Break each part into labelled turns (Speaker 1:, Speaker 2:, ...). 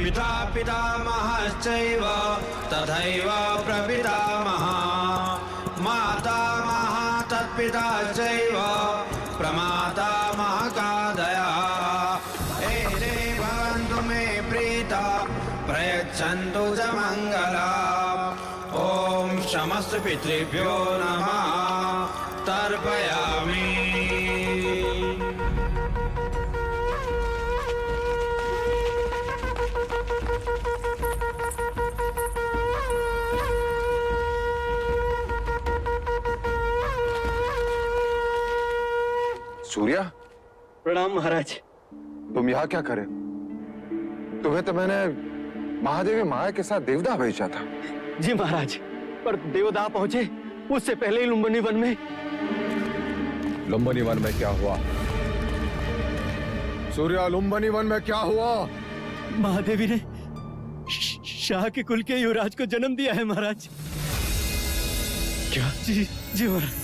Speaker 1: पिता पितामहश्चैव तथैव प्रपितामहः मातामहः तत्पिता चैव प्रमातामहकादयः एते भवन्तु मे प्रीता प्रयच्छन्तु च मङ्गलम् ॐ समस्त पितृभ्यो नमः तर्पयामि।
Speaker 2: सूर्या,
Speaker 3: प्रणाम महाराज।
Speaker 2: तुम यहाँ क्या करे? तुम्हें तो मैंने महादेवी माया के साथ देवदाह भेजा था।
Speaker 3: जी महाराज, पर देवदाह पहुंचे उससे पहले ही लुम्बिनी वन में।
Speaker 2: लुम्बिनी वन में क्या हुआ? सूर्या, लुम्बिनी वन में क्या हुआ?
Speaker 3: महादेवी ने शाह के कुल के युवराज को जन्म दिया है महाराज।
Speaker 2: क्या?
Speaker 3: जी जी महाराज।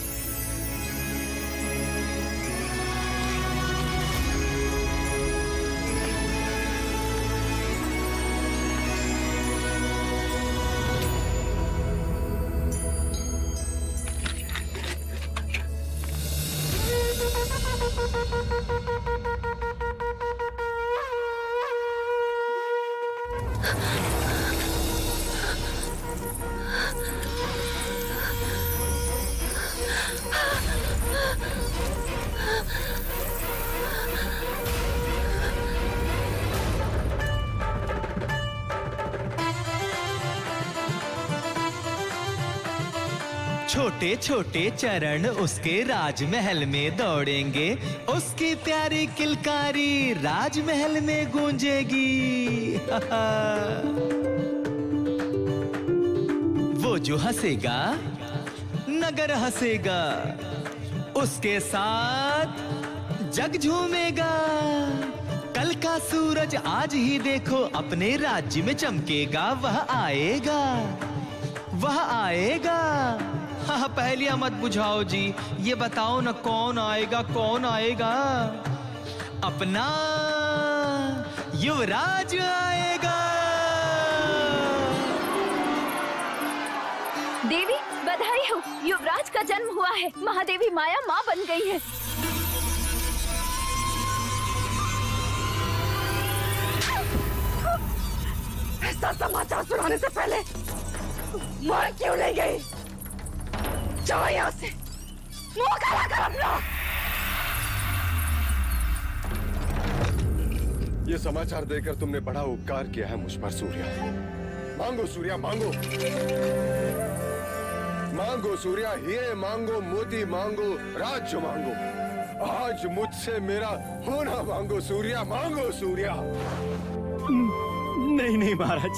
Speaker 4: छोटे छोटे चरण उसके राजमहल में दौड़ेंगे, उसकी प्यारी किलकारी राजमहल में गूंजेगी। वो जो हंसेगा नगर हंसेगा, उसके साथ जग झूमेगा। कल का सूरज आज ही देखो अपने राज्य में चमकेगा। वह आएगा, वह आएगा। हाँ, पहेलियां मत बुझाओ जी, ये बताओ ना कौन आएगा, कौन आएगा? अपना युवराज आएगा।
Speaker 5: देवी बधाई हो, युवराज का जन्म हुआ है। महादेवी माया माँ बन गई है।
Speaker 6: ऐसा समाचार सुनाने से पहले मार क्यों नहीं गई? जाओ यहाँ से, मुंह काला कर अपना।
Speaker 2: ये समाचार देकर तुमने बड़ा उपकार किया है मुझ पर सूर्या। मांगो सूर्या, मांगो मांगो सूर्या, हीरे मांगो, मोती मांगो, राज्य मांगो। आज मुझसे मेरा होना मांगो सूर्या, मांगो सूर्या।
Speaker 3: नहीं नहीं महाराज,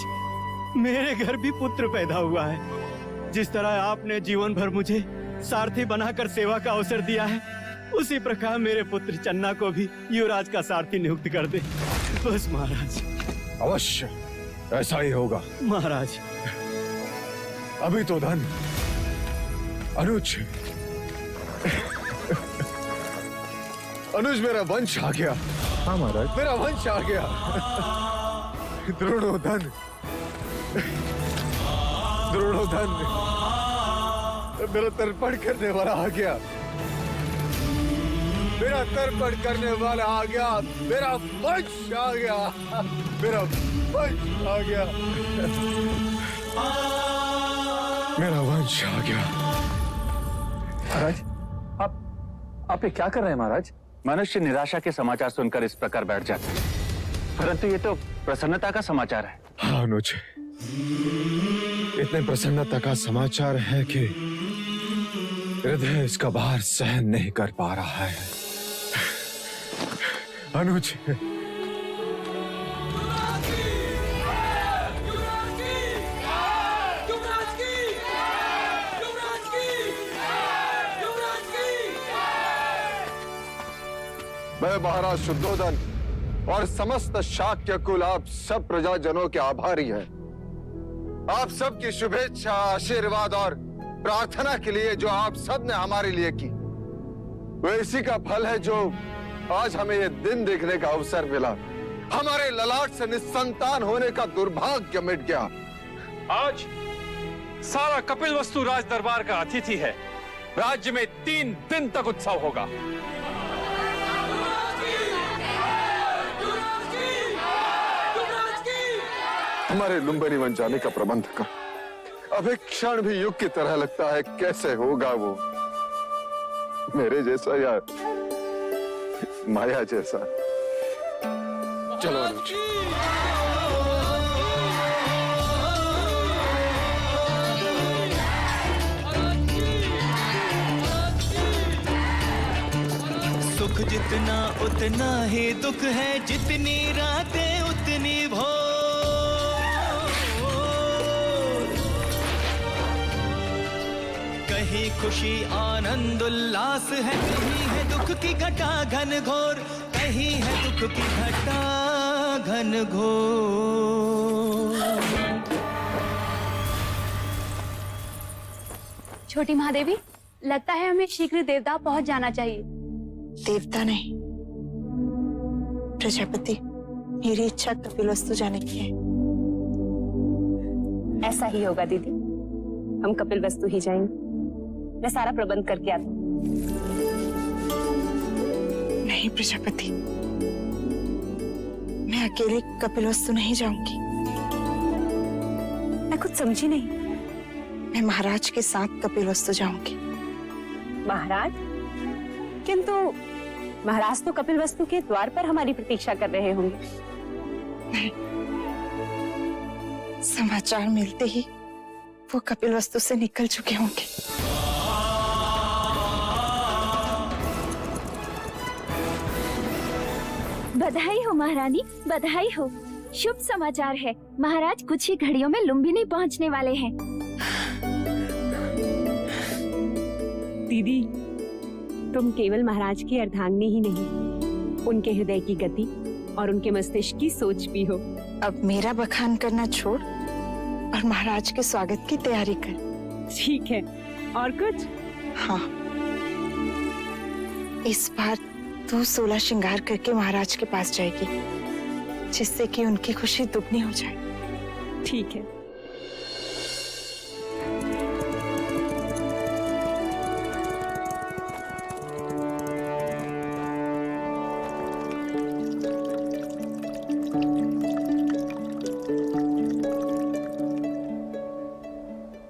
Speaker 3: मेरे घर भी पुत्र पैदा हुआ है। जिस तरह आपने जीवन भर मुझे सारथी बनाकर सेवा का अवसर दिया है, उसी प्रकार मेरे पुत्र चन्ना को भी युवराज का सारथी नियुक्त कर दे बस महाराज।
Speaker 2: अवश्य ऐसा ही होगा
Speaker 3: महाराज।
Speaker 2: अभी तो धन अनुज अनुज मेरा वंश आ गया। हाँ महाराज, मेरा वंश आ गया। द्रोणोधन, द्रोणोधन मेरा तर्पण करने वाला आ गया। मेरा तर्पण करने वाला आ गया। मेरा वंश आ गया। मेरा वंश आ गया। मेरा वंश आ गया।
Speaker 7: महाराज, आप ये क्या कर रहे हैं महाराज? मनुष्य निराशा के समाचार सुनकर इस प्रकार बैठ जाते हैं, परंतु ये तो प्रसन्नता का समाचार है।
Speaker 2: हाँ अनुज, इतने प्रसन्नता का समाचार है कि हृदय इसका भार सहन नहीं कर पा रहा है। अनुज, मैं महाराज शुद्धोधन और समस्त शाक्य कुल आप सब प्रजाजनों के आभारी हैं। आप सबकी शुभेच्छा, आशीर्वाद और प्रार्थना के लिए जो आप सब ने हमारे लिए की, वो इसी का फल है जो आज हमें ये दिन देखने का अवसर मिला। हमारे ललाट से निस्संतान होने का दुर्भाग्य मिट गया।
Speaker 8: आज सारा कपिलवस्तु राज दरबार का अतिथि है। राज्य में 3 दिन तक उत्सव होगा।
Speaker 2: हमारे लुम्बिनी बन जाने का प्रबंध कर। अब एक क्षण भी युग की तरह लगता है। कैसे होगा वो मेरे जैसा या माया जैसा? चलो अनुज।
Speaker 4: सुख जितना उतना ही दुख है, जितनी रातें उतनी भोर। कहीं खुशी आनंद उल्लास है, कहीं है दुख की घटा घन घोर, कहीं है दुख की घटा घन घोर।
Speaker 5: छोटी महादेवी, लगता है हमें शीघ्र देवता पहुंच जाना चाहिए।
Speaker 6: देवता नहीं, प्रजापति। मेरी इच्छा कपिलवस्तु जाने की है।
Speaker 9: ऐसा ही होगा दीदी, हम कपिलवस्तु ही जाएंगे। मैं सारा प्रबंध करके आता हूँ।
Speaker 6: नहीं प्रजापति, मैं अकेले कपिलवस्तु नहीं जाऊंगी।
Speaker 9: मैं कुछ समझी नहीं।
Speaker 6: मैं महाराज के साथ कपिलवस्तु जाऊंगी।
Speaker 9: महाराज? किंतु महाराज तो कपिलवस्तु के द्वार पर हमारी प्रतीक्षा कर रहे होंगे।
Speaker 6: नहीं, समाचार मिलते ही वो कपिलवस्तु से निकल चुके होंगे।
Speaker 5: बधाई हो महारानी, बधाई हो। शुभ समाचार है। महाराज कुछ ही घड़ियों में लुम्बिनी पहुंचने वाले हैं।
Speaker 9: दीदी, तुम केवल महाराज की अर्धांगिनी ही नहीं, उनके हृदय की गति और उनके मस्तिष्क की सोच भी हो।
Speaker 6: अब मेरा बखान करना छोड़ और महाराज के स्वागत की तैयारी कर।
Speaker 9: ठीक है, और कुछ?
Speaker 6: हाँ, इस बार तू 16 श्रृंगार करके महाराज के पास जाएगी, जिससे कि उनकी खुशी दुगनी हो जाए।
Speaker 9: ठीक है।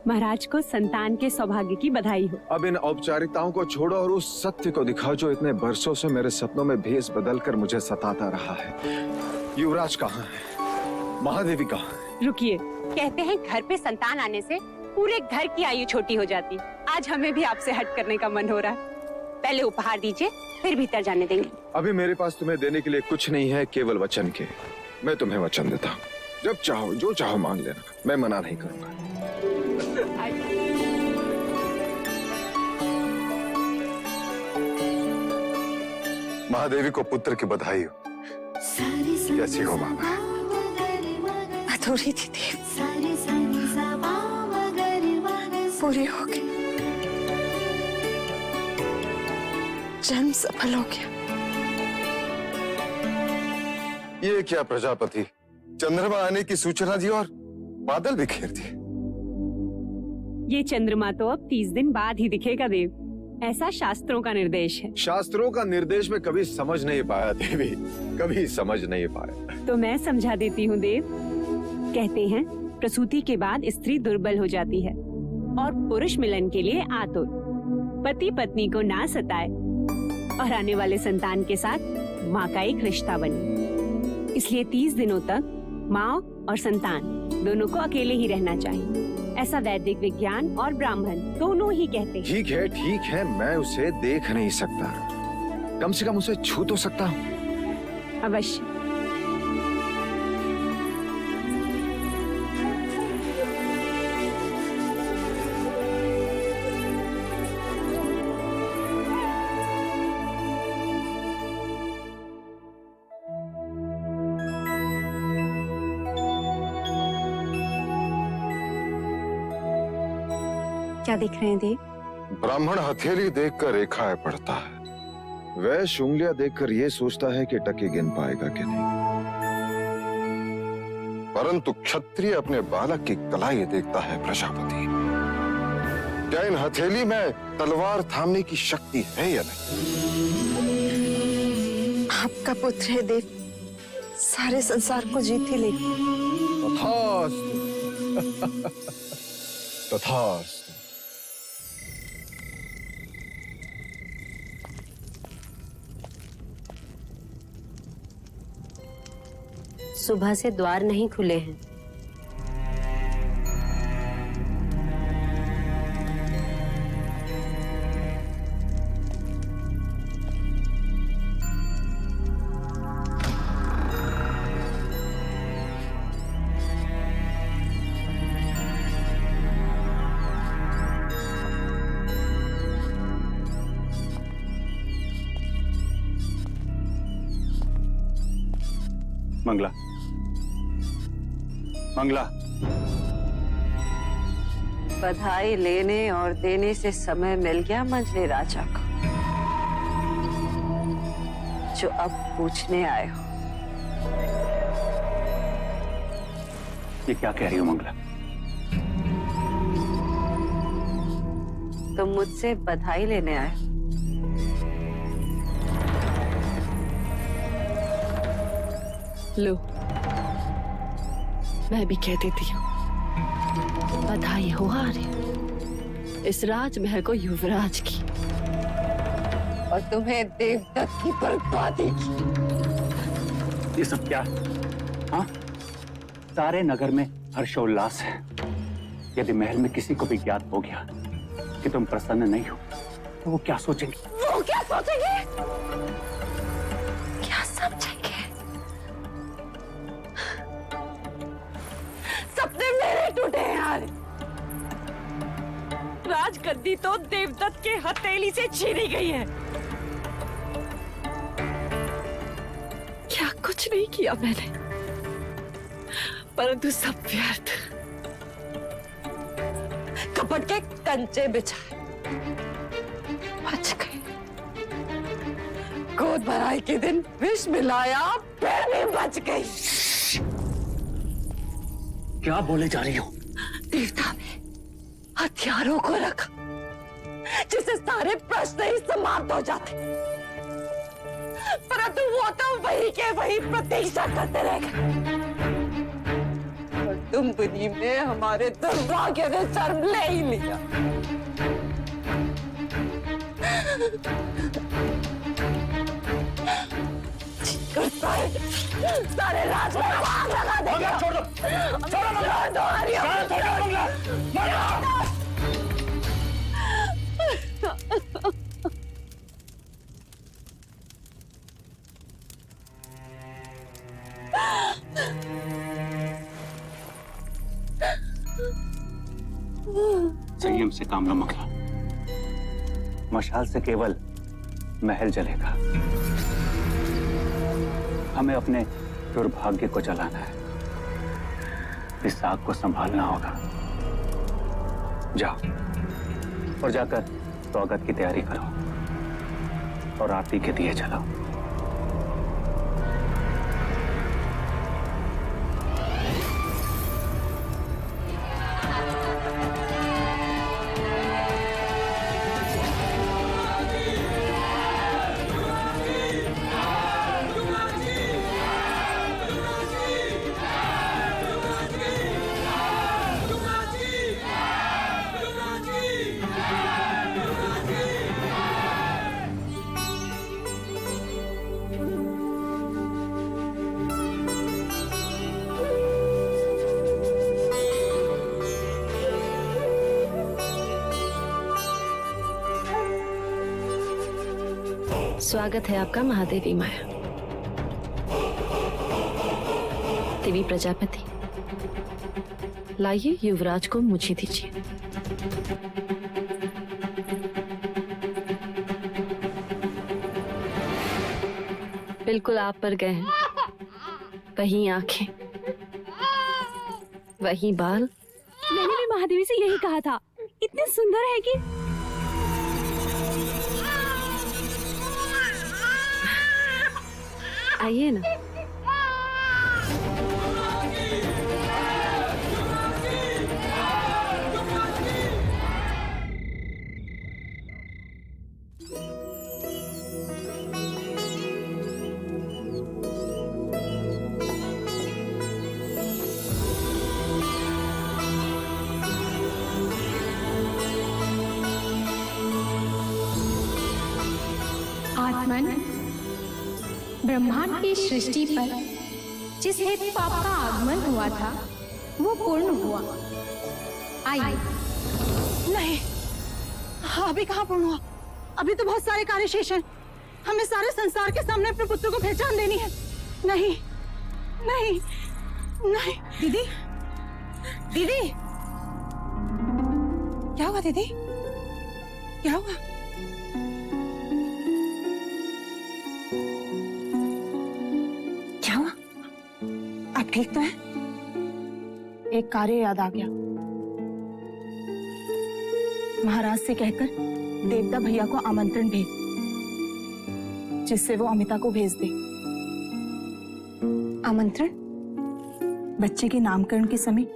Speaker 9: महाराज को संतान के सौभाग्य की बधाई हो।
Speaker 2: अब इन औपचारिकताओं को छोड़ो और उस सत्य को दिखाओ जो इतने बरसों से मेरे सपनों में भेस बदलकर मुझे सताता रहा है। युवराज कहाँ है? महादेवी कहाँ है?
Speaker 9: रुकिए, कहते हैं घर पे संतान आने से पूरे घर की आयु छोटी हो जाती। आज हमें भी आपसे हट करने का मन हो रहा है। पहले उपहार दीजिए, फिर भीतर जाने देंगे।
Speaker 2: अभी मेरे पास तुम्हें देने के लिए कुछ नहीं है, केवल वचन के। मैं तुम्हें वचन देता हूँ, जब चाहो जो चाहो मांग लेना, मैं मना नहीं करूंगा। महादेवी को पुत्र की बधाई हो। कैसी हो मामा?
Speaker 6: अधूरी थी देव, पूरी हो गई। जन्म सफल हो गया।
Speaker 2: ये क्या प्रजापति, चंद्रमा आने की सूचना दी और बादल बिखेर दिए।
Speaker 9: ये चंद्रमा तो अब 30 दिन बाद ही दिखेगा देव, ऐसा शास्त्रों का निर्देश है।
Speaker 2: शास्त्रों का निर्देश में कभी समझ नहीं पाया देवी, कभी समझ नहीं पाया।
Speaker 9: तो मैं समझा देती हूँ देव। कहते हैं प्रसूति के बाद स्त्री दुर्बल हो जाती है और पुरुष मिलन के लिए आतुर। पति पत्नी को ना सताए और आने वाले संतान के साथ माँ का एक रिश्ता बने। इसलिए 30 दिनों तक माँ और संतान दोनों को अकेले ही रहना चाहिए। ऐसा वैदिक विज्ञान और ब्राह्मण दोनों ही कहते हैं।
Speaker 2: ठीक है, मैं उसे देख नहीं सकता, कम से कम उसे छू तो सकता हूँ।
Speaker 9: अवश्य। क्या देख रहे हैं देव?
Speaker 2: ब्राह्मण हथेली देखकर रेखाएं पढ़ता है, वैश्य उंगलियां देखकर ये सोचता है कि टके गिन पाएगा कि नहीं। परंतु क्षत्रिय अपने बालक की कलाई देखता है प्रजापति। क्या इन हथेली में तलवार थामने की शक्ति है या नहीं?
Speaker 6: आपका पुत्र है देव, सारे संसार को जीत ही ले।
Speaker 2: तथास्तु। तथास्तु।
Speaker 10: सुबह से द्वार नहीं खुले हैं।
Speaker 7: मंगला, मंगला।
Speaker 10: बधाई लेने और देने से समय मिल गया मंझले राजा को, जो अब पूछने आए हो।
Speaker 7: ये क्या कह रही हो मंगला?
Speaker 10: तुम मुझसे बधाई लेने आए हो।
Speaker 6: लो, मैं भी कह देती हूँ, बधाई हो आर्य, इस राजमहल को युवराज की और तुम्हें देवदत्त की बर्बादी की।
Speaker 7: ये सब क्या है? हाँ? सारे नगर में हर्षोल्लास है। यदि महल में किसी को भी ज्ञात हो गया कि तुम प्रसन्न नहीं हो, तो वो क्या सोचेंगे?
Speaker 6: वो क्या सोचेंगे? क्या समझेंगे? सपने मेरे टूटे हैं यार। राजगद्दी तो देवदत्त के हथेली से छीनी गई है। क्या कुछ नहीं किया मैंने, परंतु सब व्यर्थ। कपट के कंचे बिछाए, बच गए। गोद भराई के दिन विष मिलाया, फिर भी बच गई।
Speaker 7: क्या बोले जा रही हो?
Speaker 6: देवता ने हथियारों को रखा, जिससे सारे प्रश्न ही समाप्त हो जाते, परंतु वो तो वही के वही प्रतीक्षा करते रह गए। और तुम बुद्धि में हमारे दुर्भाग्य ने जन्म ले ही लिया। सारे राज में आग लगा देंगे। छोड़ दो, छोड़ो
Speaker 7: संयम से काम लो मंगला। मशाल से केवल महल जलेगा, हमें अपने दुर्भाग्य को जलाना है। इस आग को संभालना होगा। जाओ और जाकर स्वागत की तैयारी करो और आरती के दिए जलाओ।
Speaker 6: स्वागत है आपका महादेवी माया। देवी प्रजापति, लाइए युवराज को मुझे दीजिए। बिल्कुल आप पर गए हैं, वही आंखें, वही बाल।
Speaker 9: मैंने भी महादेवी से यही कहा था, इतने सुंदर है कि।
Speaker 6: आइए ना।
Speaker 11: ब्रह्मांड की सृष्टि पर जिस हेतु पाप का आगमन हुआ था वो पूर्ण हुआ। आइए।
Speaker 12: नहीं, अभी कहाँ पूर्ण हुआ? अभी तो बहुत सारे कार्य शेष हैं। हमें सारे संसार के सामने अपने पुत्र को पहचान देनी है। नहीं, नहीं, नहीं। दीदी, दीदी, क्या हुआ दीदी? क्या हुआ? क्या हुआ? आप ठीक तो हैं? एक कार्य याद आ गया। महाराज से कहकर देवता भैया को आमंत्रण भेज, जिससे वो अमिता को भेज दे। आमंत्रण? बच्चे के नामकरण के समय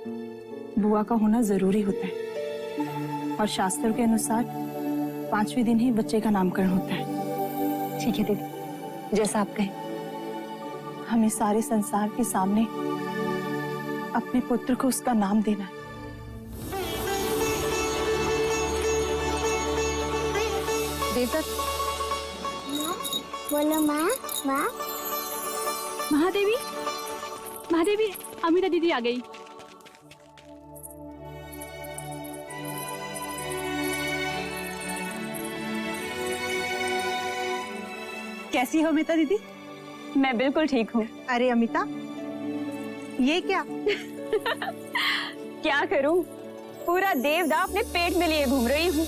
Speaker 12: बुआ का होना जरूरी होता है और शास्त्रों के अनुसार 5वें दिन ही बच्चे का नामकरण होता है। ठीक है दीदी, जैसा आप कहें। हमें सारे संसार के सामने अपने पुत्र को उसका नाम देना है।
Speaker 5: बोलो माँ। माँ,
Speaker 9: महादेवी, महादेवी, अमिता दीदी आ गई।
Speaker 12: कैसी हो अमिता दीदी?
Speaker 9: मैं बिल्कुल ठीक हूँ।
Speaker 12: अरे अमिता, ये क्या?
Speaker 9: क्या करूँ, पूरा देवदा अपने पेट में लिए घूम रही हूँ,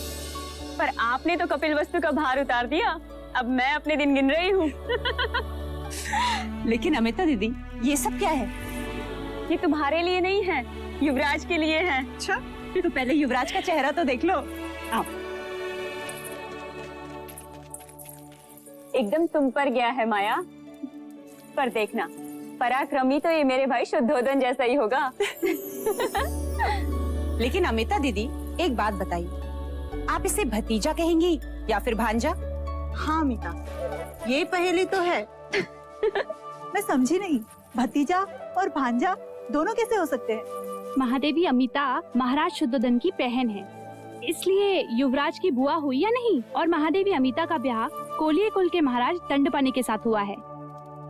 Speaker 9: पर आपने तो कपिल वस्तु का भार उतार दिया। अब मैं अपने दिन गिन रही हूँ।
Speaker 12: लेकिन अमिता दीदी, ये सब क्या है?
Speaker 9: ये तुम्हारे लिए नहीं है, युवराज के लिए है।
Speaker 12: अच्छा, तो पहले युवराज का चेहरा तो देख लो। आओ।
Speaker 9: एकदम तुम पर गया है माया, पर देखना पराक्रमी तो ये मेरे भाई शुद्धोदन जैसा ही होगा।
Speaker 12: लेकिन अमिता दीदी, एक बात बताइए, आप इसे भतीजा कहेंगी या फिर भांजा? हाँ अमिता, ये पहेली तो है। मैं समझी नहीं, भतीजा और भांजा दोनों कैसे हो सकते हैं?
Speaker 9: महादेवी अमिता महाराज शुद्धोदन की बहन है, इसलिए युवराज की बुआ हुई या नहीं। और महादेवी अमिता का ब्याह कोलिये कुल के महाराज दंडपानी के साथ हुआ है,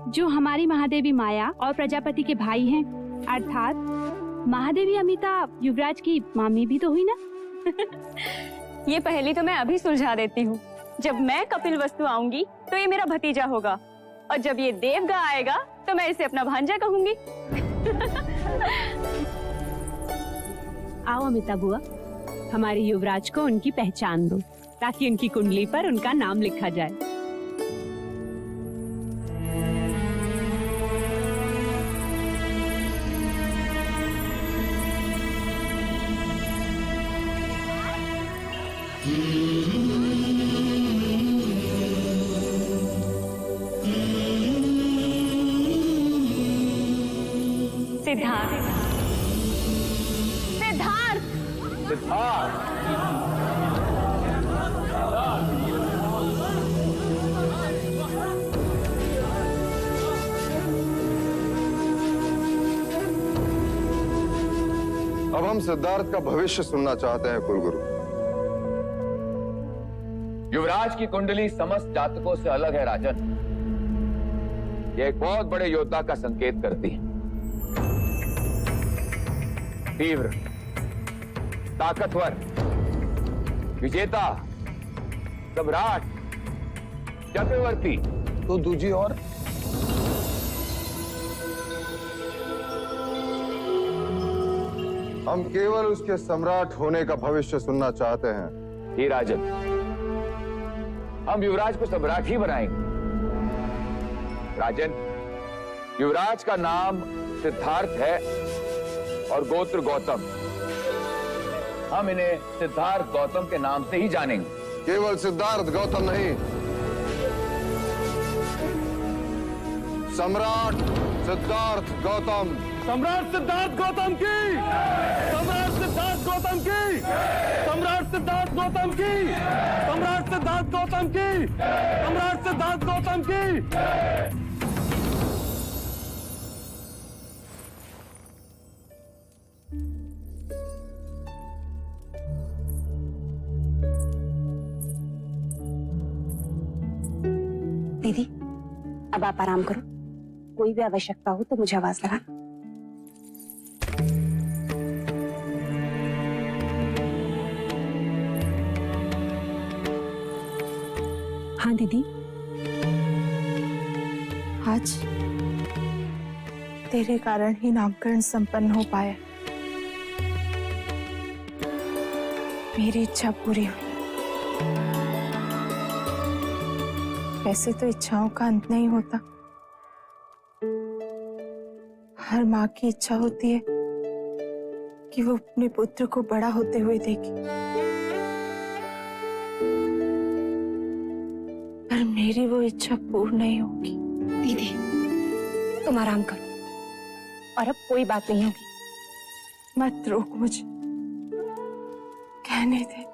Speaker 9: जो हमारी महादेवी माया और प्रजापति के भाई हैं। अर्थात महादेवी अमिता युवराज की मामी भी तो हुई ना। ये पहेली तो मैं अभी सुलझा देती हूँ। जब मैं कपिल वस्तु आऊंगी तो ये मेरा भतीजा होगा, और जब ये देवगा आएगा तो मैं इसे अपना भांजा कहूंगी। आओ अमिता बुआ, हमारे युवराज को उनकी पहचान दो, ताकि उनकी कुंडली पर उनका नाम लिखा जाए। सिद्धार्थ, सिद्धार्थ,
Speaker 7: सिद्धार्थ,
Speaker 2: अब हम सिद्धार्थ का भविष्य सुनना चाहते हैं कुलगुरु।
Speaker 13: युवराज की कुंडली समस्त जातकों से अलग है राजन। यह एक बहुत बड़े योद्धा का संकेत करती है। तीव्र, ताकतवर, विजेता, सम्राट, चक्रवर्ती,
Speaker 2: तो दूजी और हम केवल उसके सम्राट होने का भविष्य सुनना चाहते हैं।
Speaker 13: ही राजन, हम युवराज को सम्राट ही बनाएंगे। राजन, युवराज का नाम सिद्धार्थ है और गोत्र गौतम। हम इन्हें सिद्धार्थ गौतम के नाम से ही जानेंगे।
Speaker 2: केवल सिद्धार्थ गौतम नहीं, सम्राट सिद्धार्थ गौतम।
Speaker 14: सम्राट सिद्धार्थ गौतम की, सम्राट सिद्धार्थ गौतम की, सम्राट सिद्धार्थ गौतम की, सम्राट सिद्धार्थ गौतम की, सम्राट सिद्धार्थ गौतम की।
Speaker 12: दीदी,
Speaker 9: अब आप आराम करो, कोई भी आवश्यकता हो तो मुझे आवाज लगा। हाँ दीदी।
Speaker 12: आज तेरे कारण ही नामकरण संपन्न हो पाया। मेरी इच्छा पूरी हुई। वैसे तो इच्छाओं का अंत नहीं होता। हर माँ की इच्छा होती है कि वो अपने पुत्र को बड़ा होते हुए देखे, पर मेरी वो इच्छा पूर्ण नहीं होगी।
Speaker 9: दीदी तुम आराम करो और अब कोई बात नहीं होगी।
Speaker 12: मत रोक मुझे, कहने दे।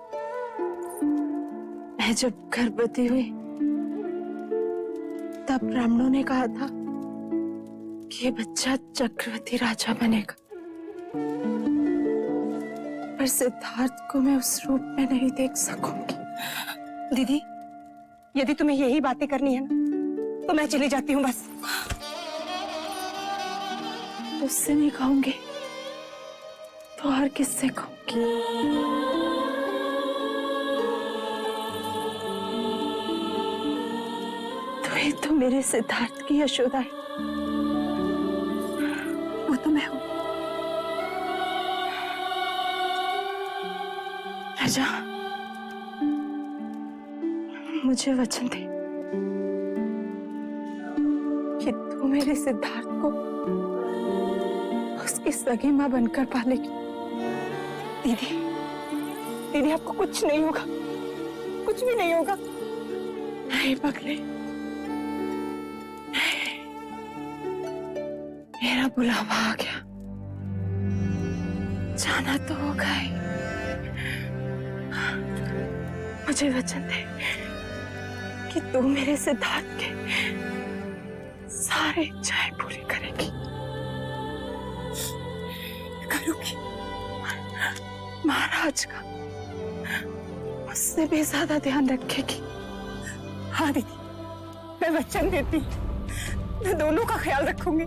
Speaker 12: मैं जब गर्भवती हुई तब ब्राह्मणों ने कहा था कि ये बच्चा चक्रवर्ती राजा बनेगा, पर सिद्धार्थ को मैं उस रूप में नहीं देख सकूंगी।
Speaker 9: दीदी यदि तुम्हें यही बातें करनी है ना तो मैं चली जाती हूँ बस।
Speaker 12: उससे नहीं कहूंगी तो और किससे कहूंगी? तो ही तो मेरे सिद्धार्थ की यशोदा है। वो तो मैं हूं। राजा मुझे वचन दे कि तू मेरे सिद्धार्थ को उसकी सगी मां बनकर पालेगी।
Speaker 9: दीदी दीदी आपको कुछ नहीं होगा, कुछ भी नहीं होगा।
Speaker 12: नहीं पगले, मेरा बुलावा आ गया, जाना तो होगा ही। मुझे वचन दे कि तू मेरे सिद्धार्थ के सारे इच्छाएं पूरी करेगी।
Speaker 9: करूंगी।
Speaker 12: महाराज का मुझसे भी ज्यादा ध्यान रखेगी।
Speaker 9: हाँ दीदी मैं वचन देती हूँ, मैं दोनों का ख्याल रखूंगी।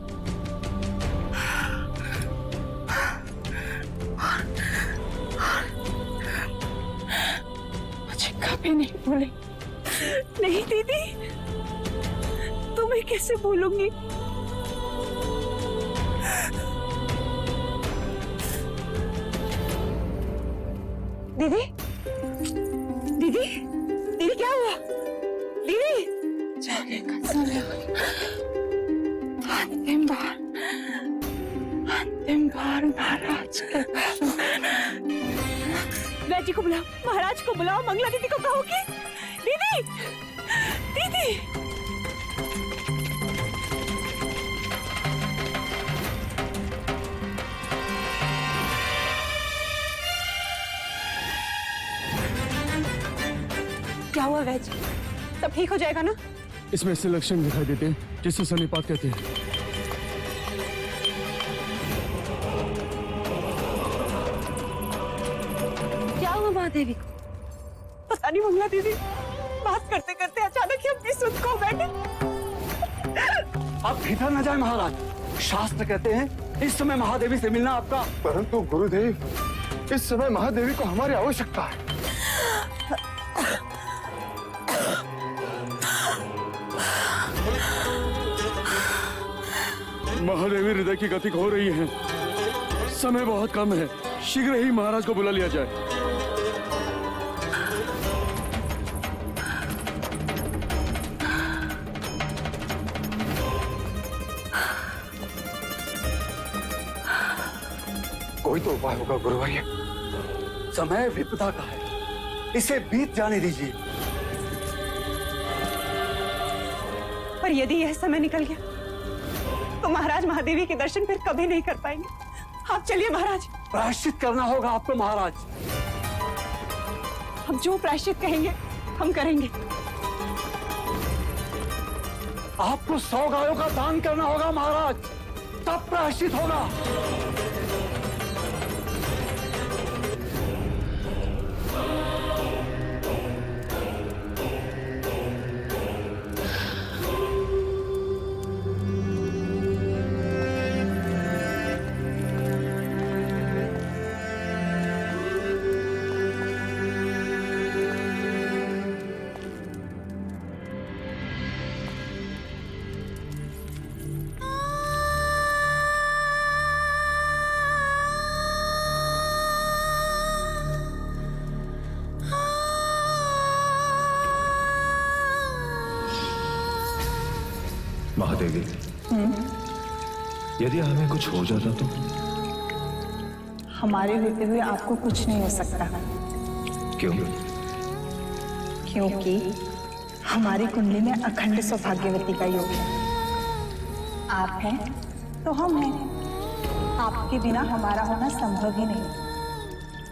Speaker 12: मुझे कभी नहीं भूले।
Speaker 9: नहीं दीदी तुम्हें कैसे भूलूंगी? दीदी दीदी दीदी क्या हुआ? दीदी
Speaker 12: जाने का समय हो गया। अंतिम बार महाराज के
Speaker 9: वैद्य को बुलाओ, महाराज को बुलाओ, मंगला दीदी को कहोगी। दीदी दीदी क्या हुआ वैद्य? सब ठीक हो जाएगा ना?
Speaker 14: इसमें ऐसे लक्षण दिखाई देते हैं जिसे सन्निपात कहते हैं।
Speaker 9: क्या हुआ महादेवी को? पता नहीं मंगला दीदी बात करते करते अचानक ही अपनी सुध खो बैठे।
Speaker 14: आप भीतर न जाए महाराज, शास्त्र कहते हैं इस समय महादेवी से मिलना आपका।
Speaker 2: परंतु गुरुदेव, इस समय महादेवी को हमारी आवश्यकता है।
Speaker 14: महादेवी हृदय की गति हो रही है, समय बहुत कम है, शीघ्र ही महाराज को बुला लिया जाए।
Speaker 2: कोई तो उपाय होगा गुरुवर्य।
Speaker 14: समय विपदा का है, इसे बीत जाने दीजिए।
Speaker 9: पर यदि यह समय निकल गया तो महाराज महादेवी के दर्शन फिर कभी नहीं कर पाएंगे। आप चलिए महाराज।
Speaker 14: प्रायश्चित करना होगा आपको महाराज।
Speaker 9: हम जो प्रायश्चित कहेंगे हम करेंगे।
Speaker 14: आपको 100 गायों का दान करना होगा महाराज, तब प्रायश्चित होगा।
Speaker 15: महादेवी, यदि हमें कुछ हो जाता तो?
Speaker 12: हमारे होते हुए आपको कुछ नहीं हो सकता।
Speaker 15: क्यों?
Speaker 12: क्योंकि हमारी कुंडली में अखंड सौभाग्यवती का योग है। आप हैं तो हम हैं। आपके बिना हमारा होना संभव ही नहीं।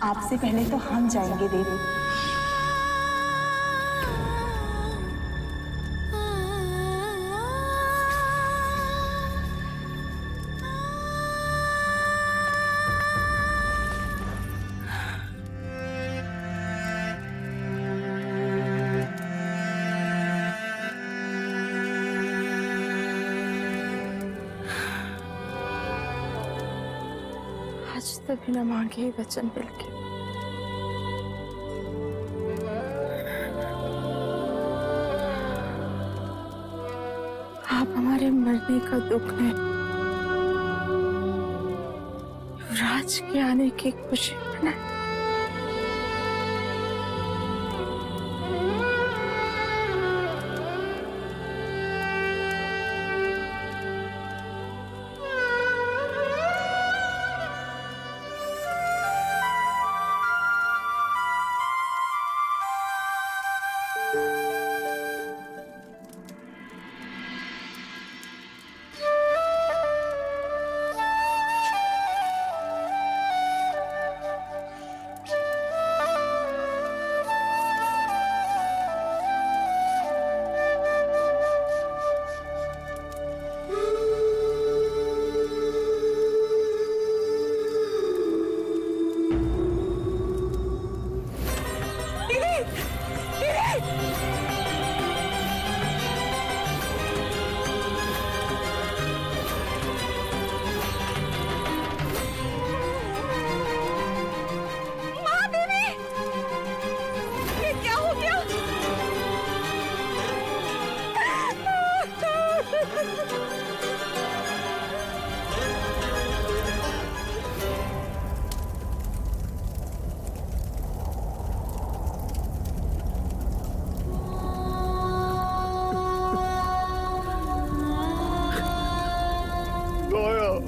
Speaker 12: आपसे पहले तो हम जाएंगे देवी। आज तक बिना मांगे ही वचन मिल गए। आप हमारे मरने का दुख है, युवराज के आने की खुशी मनाएं।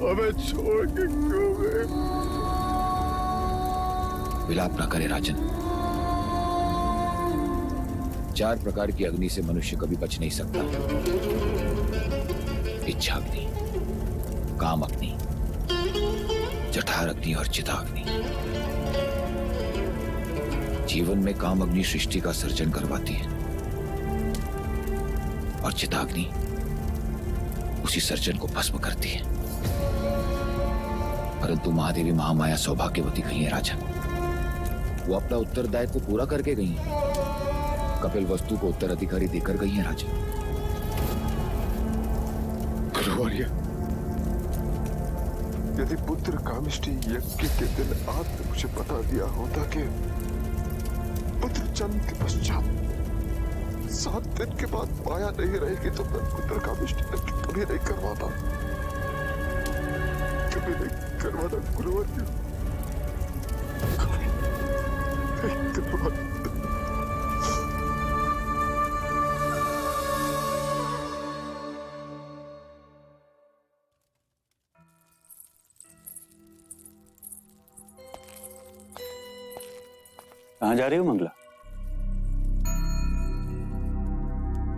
Speaker 2: हमें छोड़ के क्यों गए?
Speaker 13: विलाप न करे राजन। 4 प्रकार की अग्नि से मनुष्य कभी बच नहीं सकता। इच्छा अग्नि, काम अग्नि, जठर अग्नि और चिताग्नि। जीवन में काम अग्नि सृष्टि का सर्जन करवाती है और चिताग्नि उसी सर्जन को भस्म करती है। परंतु महादेवी महामाया सौभाग्यवती गई है राजन। वो अपना उत्तरदायित्व पूरा करके गई है। कपिल वस्तु को उत्तराधिकारी देकर गई है राजन।
Speaker 2: गुरुवर्य, यदि पुत्र कामिष्ठी यज्ञ के दिन आपने मुझे बता दिया होता कि पुत्र जन्म के पश्चात 7 दिन के बाद माया नहीं रहेगी तो मैं पुत्र कामिष्ठी यज्ञ कभी नहीं करवाता। कभी नहीं करवाता गुरुवर्य, कभी नहीं करवाता।
Speaker 7: कहाँ जा रही हो मंगला?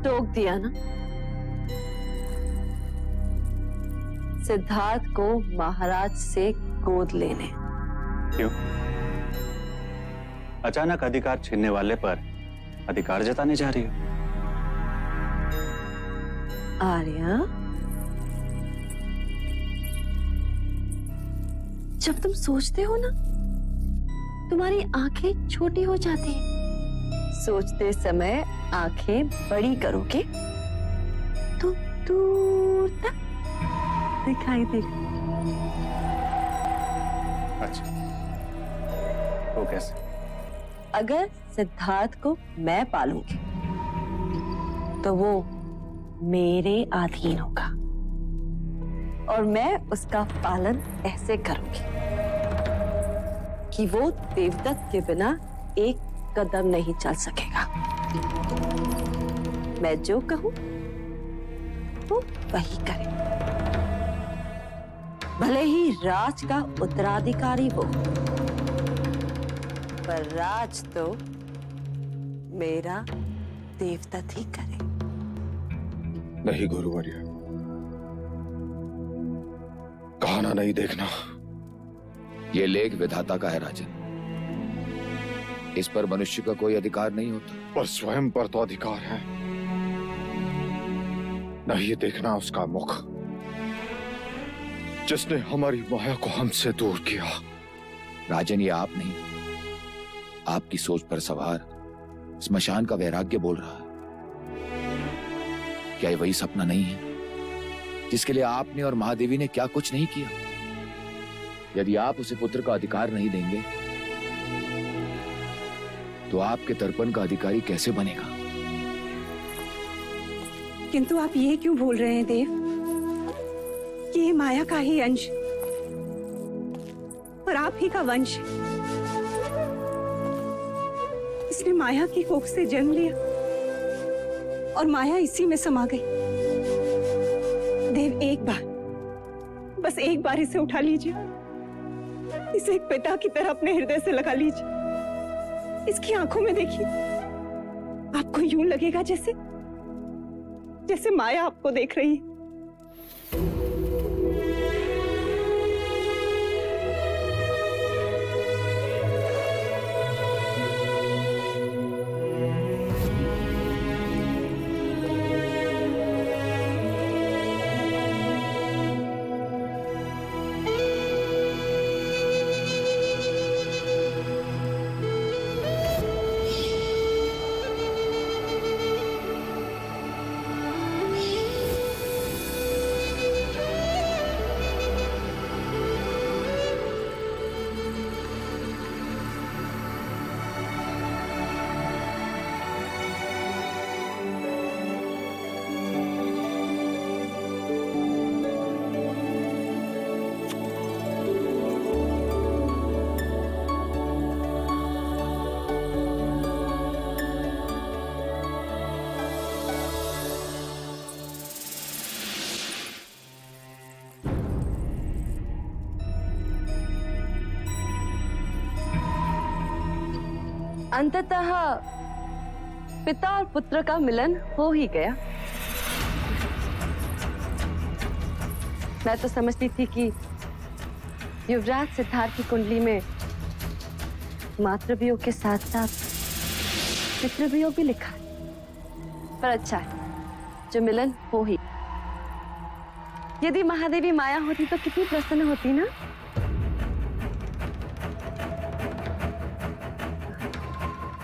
Speaker 10: टोक दिया ना। सिद्धार्थ को महाराज से गोद लेने।
Speaker 7: क्यों? अचानक अधिकार छीनने वाले पर अधिकार जताने जा रही हो?
Speaker 10: आर्या, जब तुम सोचते हो ना, तुम्हारी आंखें छोटी हो जाती हैं। सोचते समय आंखें बड़ी करोगे तो दूर तक दिखाई देगा।
Speaker 7: अच्छा, तो कैसे?
Speaker 10: अगर सिद्धार्थ को मैं पालूंगी तो वो मेरे अधीन होगा और मैं उसका पालन ऐसे करूंगी कि वो देवदत्त के बिना एक कदम नहीं चल सकेगा। मैं जो कहूं वो वही करे। भले ही राज का उत्तराधिकारी हो, पर राज तो मेरा देवदत्त ही करे।
Speaker 2: नहीं गुरुवर्य, कहाना नहीं देखना।
Speaker 13: ये लेख विधाता का है राजन, इस पर मनुष्य का कोई अधिकार नहीं होता।
Speaker 2: पर स्वयं पर तो अधिकार है। नहीं देखना उसका मुख, जिसने हमारी माया को हमसे दूर किया।
Speaker 13: राजन, ये आप नहीं, आपकी सोच पर सवार स्मशान का वैराग्य बोल रहा है। क्या ये वही सपना नहीं है जिसके लिए आपने और महादेवी ने क्या कुछ नहीं किया? यदि आप उसे पुत्र का अधिकार नहीं देंगे तो आपके तर्पण का अधिकारी कैसे बनेगा?
Speaker 9: किंतु आप ये क्यों बोल रहे हैं देव कि ये माया का ही अंश और आप ही का वंश? इसने माया की कोख से जन्म लिया और माया इसी में समा गई। देव, एक बार, बस एक बार इसे उठा लीजिए, इसे एक पिता की तरह अपने हृदय से लगा लीजिए। इसकी आंखों में देखिए, आपको यूं लगेगा जैसे जैसे माया आपको देख रही है।
Speaker 10: अंततः पिता और पुत्र का मिलन हो ही गया। मैं तो समझती थी कि युवराज सिद्धार्थ की कुंडली में मातृवियोग के साथ साथ पितृवियोग भी लिखा है। पर अच्छा है जो मिलन हो ही। यदि महादेवी माया होती तो कितनी प्रसन्न होती ना।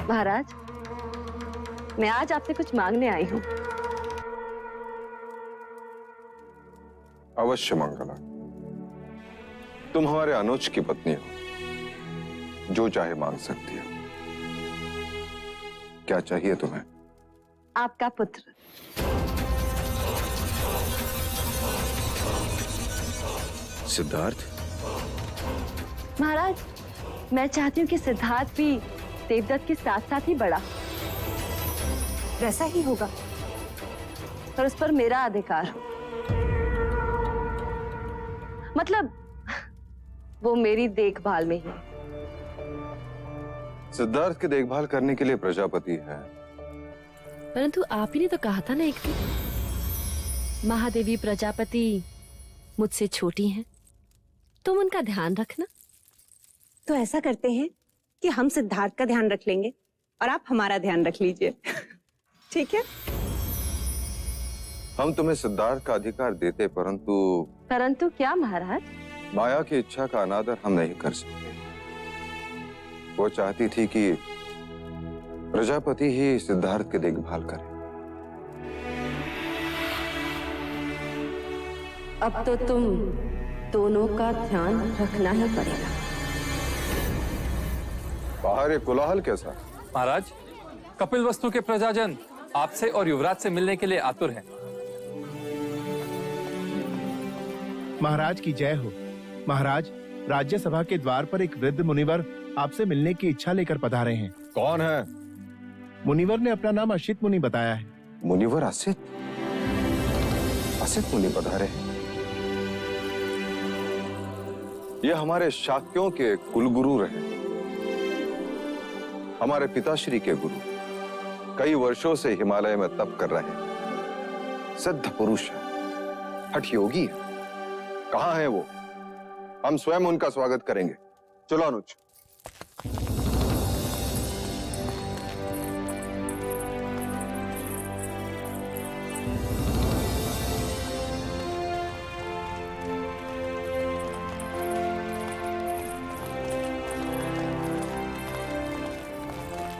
Speaker 10: महाराज, मैं आज आपसे कुछ मांगने आई हूँ।
Speaker 2: अवश्य मंगला, तुम हमारे अनुज की पत्नी हो, जो चाहे मांग सकती हो। क्या चाहिए तुम्हें?
Speaker 10: आपका पुत्र।
Speaker 2: सिद्धार्थ?
Speaker 10: महाराज, मैं चाहती हूँ कि सिद्धार्थ भी देवदत्त के साथ साथ ही बड़ा।
Speaker 9: वैसा ही होगा,
Speaker 10: पर उस पर मेरा अधिकार हो। मतलब वो मेरी देखभाल में ही।
Speaker 2: सिद्धार्थ की देखभाल करने के लिए प्रजापति है।
Speaker 6: परंतु आप ही ने तो कहा था ना एक दिन, महादेवी प्रजापति मुझसे छोटी हैं, तुम उनका ध्यान रखना।
Speaker 9: तो ऐसा करते हैं कि हम सिद्धार्थ का ध्यान रख लेंगे और आप हमारा ध्यान रख लीजिए। ठीक है?
Speaker 2: हम तुम्हें सिद्धार्थ का अधिकार देते, परंतु
Speaker 10: क्या महाराज?
Speaker 2: माया की इच्छा का अनादर हम नहीं कर सकते। वो चाहती थी कि प्रजापति ही सिद्धार्थ की देखभाल करे।
Speaker 10: अब तो तुम दोनों का ध्यान रखना ही पड़ेगा।
Speaker 2: बाहर ये कोलाहल कैसा?
Speaker 8: महाराज, कपिल वस्तु के प्रजाजन आपसे और युवराज से मिलने के लिए आतुर हैं।
Speaker 16: महाराज की जय हो। महाराज, राज्यसभा के द्वार पर एक वृद्ध मुनिवर आपसे मिलने की इच्छा लेकर पधारे हैं।
Speaker 2: कौन है?
Speaker 16: मुनिवर ने अपना नाम असित मुनि बताया है।
Speaker 2: मुनिवर असित? प्रसिद्ध मुनि पधारे। ये हमारे शाक्यों के कुलगुरु रहे, हमारे पिताश्री के गुरु, कई वर्षों से हिमालय में तप कर रहे हैं, सिद्ध पुरुष है, हठ योगी है। कहां है वो? हम स्वयं उनका स्वागत करेंगे। चलो अनुज।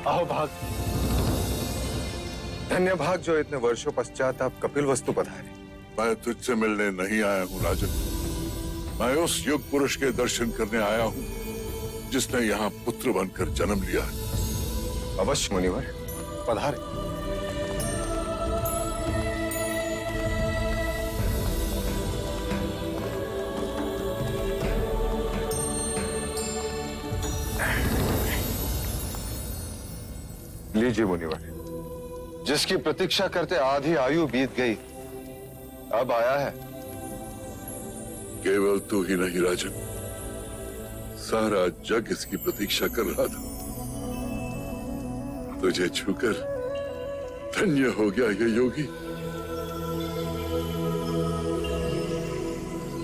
Speaker 2: आओ भाग। धन्य भाग जो इतने वर्षों पश्चात आप कपिल वस्तु पधारे।
Speaker 17: मैं तुझसे मिलने नहीं आया हूँ राजन, मैं उस युग पुरुष के दर्शन करने आया हूँ जिसने यहाँ पुत्र बनकर जन्म लिया है।
Speaker 2: अवश्य मुनिवर, पधारे। लीजिए मुनिवर, जिसकी प्रतीक्षा करते आधी आयु बीत गई, अब आया है।
Speaker 17: केवल तू ही नहीं राजन, सारा जग इसकी प्रतीक्षा कर रहा था। तुझे छूकर धन्य हो गया ये योगी।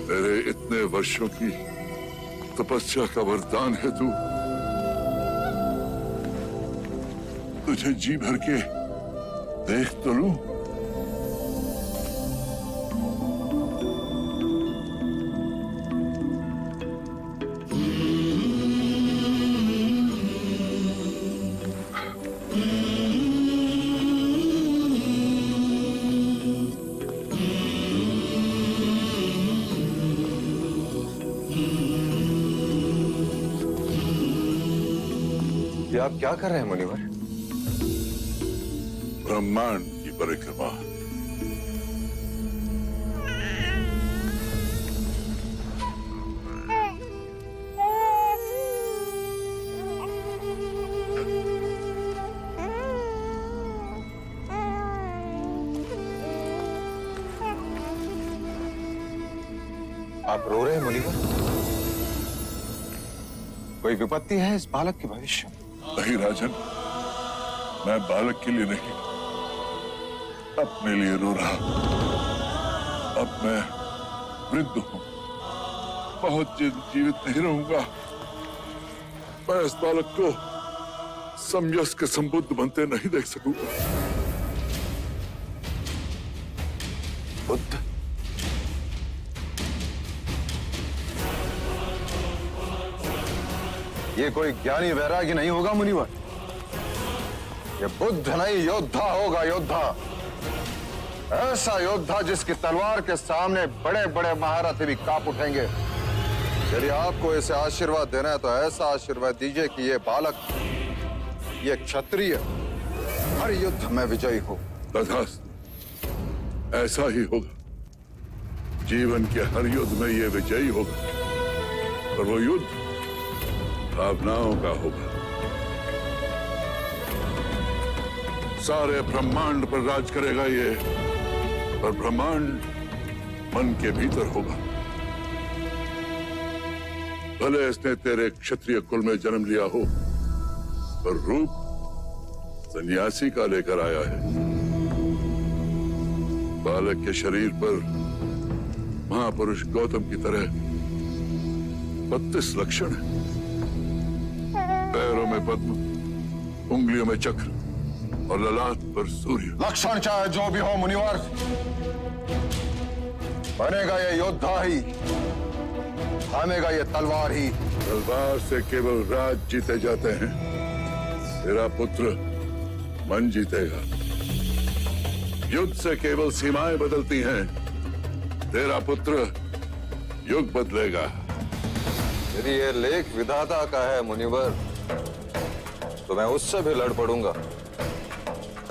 Speaker 17: मेरे इतने वर्षों की तपस्या का वरदान है तू। तुझे जी भर के देख तो लूं।
Speaker 2: ये आप क्या कर रहे हैं मुनिवर?
Speaker 17: ब्रह्मांड की परिक्रमा।
Speaker 2: आप रो रहे हैं मुनिवर? कोई विपत्ति है इस बालक के भविष्य में?
Speaker 17: नहीं राजन, मैं बालक के लिए नहीं, अपने लिए रो रहा। अब मैं वृद्ध हूं, बहुत जीवित नहीं रहूंगा। मैं इस बालक को समयस्क संबुद्ध बनते नहीं देख सकूंगा।
Speaker 2: बुद्ध? ये कोई ज्ञानी वैरागी नहीं होगा मुनिवर, ये बुद्ध नहीं, योद्धा होगा, योद्धा। ऐसा योद्धा जिसकी तलवार के सामने बड़े बड़े महारथी भी कांप उठेंगे। यदि आपको इसे आशीर्वाद देना है तो ऐसा आशीर्वाद दीजिए कि ये बालक, ये क्षत्रिय हर युद्ध में विजयी हो।
Speaker 17: तथास्तु, ऐसा ही होगा। जीवन के हर युद्ध में ये विजयी होगा, पर वो युद्ध भावनाओं का होगा। सारे ब्रह्मांड पर राज करेगा ये, पर ब्रह्मांड मन के भीतर होगा। भले इसने तेरे क्षत्रिय कुल में जन्म लिया हो, पर रूप सन्यासी का लेकर आया है। बालक के शरीर पर महापुरुष गौतम की तरह 32 लक्षण है। पैरों में पद्म, उंगलियों में चक्र और ललाट पर सूर्य।
Speaker 2: लक्षण चाहे जो भी हो मुनिवर, बनेगा ये योद्धा ही, थामेगा ये तलवार ही।
Speaker 17: तलवार से केवल राज जीते जाते हैं, तेरा पुत्र मन जीतेगा। युद्ध से केवल सीमाएं बदलती हैं, तेरा पुत्र युग बदलेगा।
Speaker 2: यदि ये लेख विधाता का है मुनिवर, तो मैं उससे भी लड़ पड़ूंगा।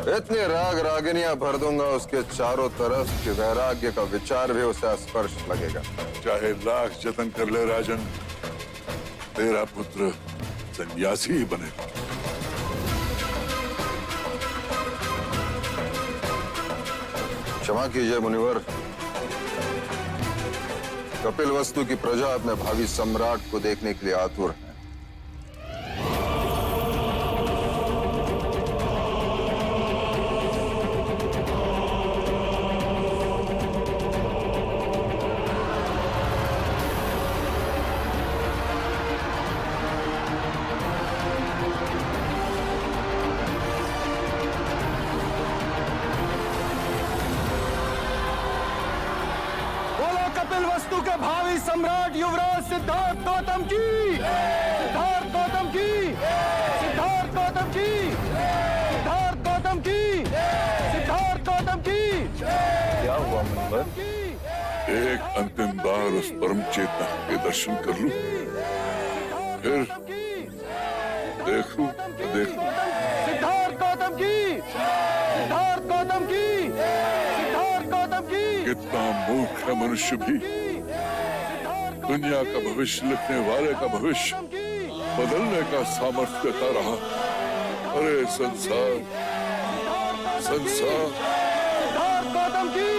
Speaker 2: इतनी राग रागिनियां भर दूंगा उसके चारों तरफ कि वैराग्य का विचार भी उसे स्पर्श लगेगा।
Speaker 17: चाहे लाख जतन कर ले राजन, तेरा पुत्र सन्यासी ही बनेगा।
Speaker 2: क्षमा कीजिए मुनिवर, कपिलवस्तु की प्रजा अपने भावी सम्राट को देखने के लिए आतुर है।
Speaker 3: कपिलवस्तु के भावी सम्राट युवराज सिद्धार्थ गौतम की, सिद्धार्थ गौतम की, सिद्धार्थ गौतम की, सिद्धार्थ गौतम की, सिद्धार्थ गौतम की।
Speaker 17: क्या हुआ मुनिवर? एक अंतिम बार उस परम चेतन के दर्शन कर लूं, फिर देख लूं।
Speaker 3: सिद्धार्थ गौतम की, सिद्धार्थ गौतम की, सिद्धार्थ गौतम की।
Speaker 17: कितना मूर्ख है मनुष्य भी। दुनिया का भविष्य लिखने वाले का भविष्य बदलने का सामर्थ्य देता रहा। अरे संसार, संसार।
Speaker 3: सिद्धार्थ गौतम की,